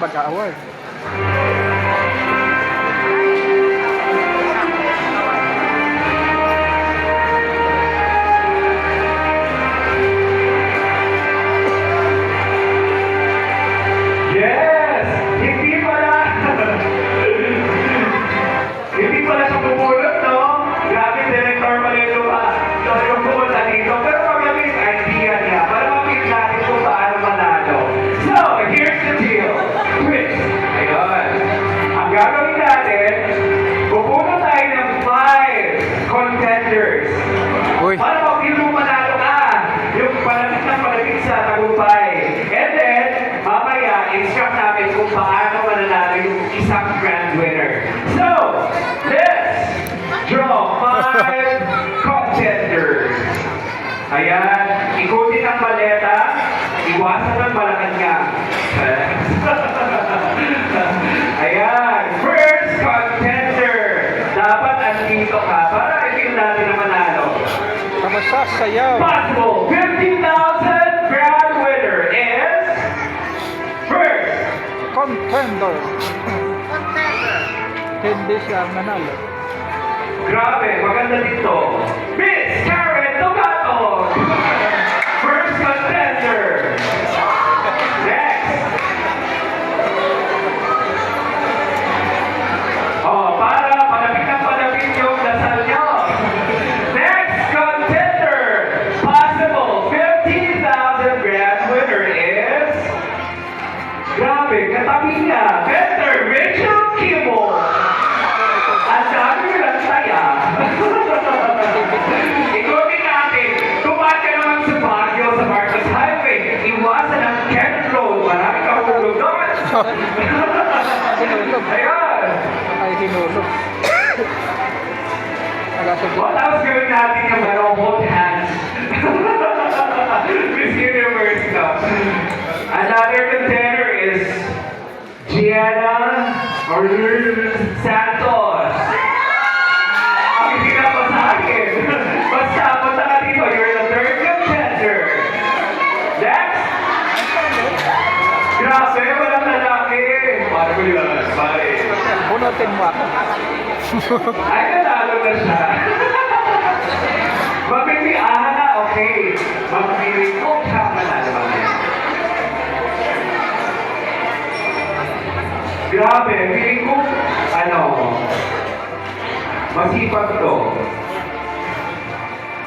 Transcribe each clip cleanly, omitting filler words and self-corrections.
mag-award. Yes! Hindi pala! Hindi pala siya bumulot, no? Grabe, Director Maluluha. So, yung pumunta dito. Pero paglamit, idea niya. Para mapit natin kung paano manalo. So, here's the deal. Quiz. Ayun. Ang gagawin natin, pupunta tayo ng 5 contenders. Uy. Para mapil mo manalo ka. Yung palapit sa tagumpay. And then, mamaya, instruct namin kung paano mananalo yung isang grand winner. So, let's draw 5 contenders. Ayan, ikutin ang maleta, iwasan ng Malacanang. Ayan, first contender. Dapat andito ka para i-feel natin na manalo. Masasayaw. Possible 50,000 grand winner is first. Contender. Hindi siya manalo. Grabe, maganda dito. Miss Karen Togato. First contender. Next. Oh, para palapit yung dasal nyo. Next contender. Possible 50,000 grand winner is... Grabe, katabi niya. Better Rachel Kimball. Ang dami nilang saya. Ikutin natin. Tumaan ka naman sa Baguio sa Marcos Highway. Iwasan ang Kent Road. Marami ka hulog doon. Hinulog. Ayan. Ay, hinulog. What else gawin natin yung hold hands? Miss Universe ka. Another contender is Gianna Santos. Ang hindi na pa sa akin. Basta, punta ka dito. You're the third contender. Next. Grabe, walang lalaki. Paano ko yun? Pare. Bunutin mo ako. Ay, nanalo na siya. Mapipilihan na, okay. Mapipili ko siya manalo mamaya. Grabe, feeling ko, masipag to.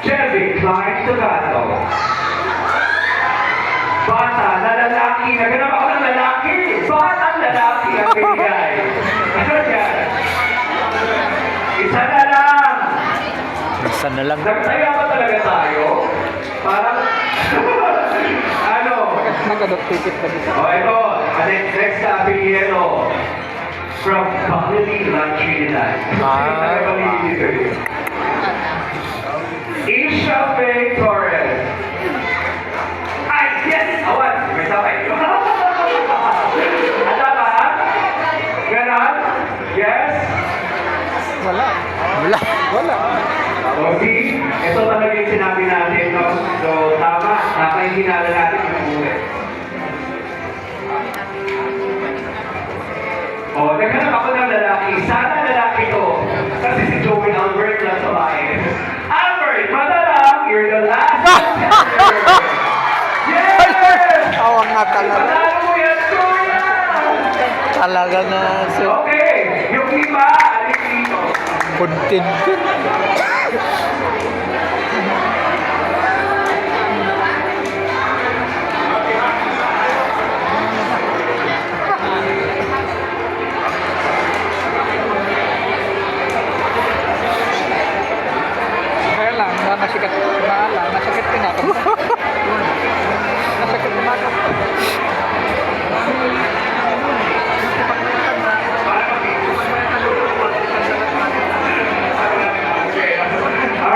Chevy Klein Togato. Bata na lalaki. Naganap ako ng lalaki. Batang lalaki ang bigay. Ano yan? Isa na lang. Isa na lang. Nagsaya ba talaga tayo? Parang, Nag-adopted ka dito. Oh, ito. Next na apelyido. From Balilan, Trinidad. Balilan dito yun. Isha Faye Torres. Ay, yes! Awan! May sabay. Ano ba? Ganon? Yes? Wala. Wala. Wala. O, see? Ito talaga yung sinabi natin, no? So, tama. Tama yung hinala natin yung buhay. O, naghanap ako ng lalaki. Sana lalaki to. Kasi si Joey Albert lang sa bahay. Albert, madalang, you're the last contender. Yes! Awang nga talaga. Panalo mo yan, Kuya! Talaga na siya. Okay, yung lima, alin dito. Content.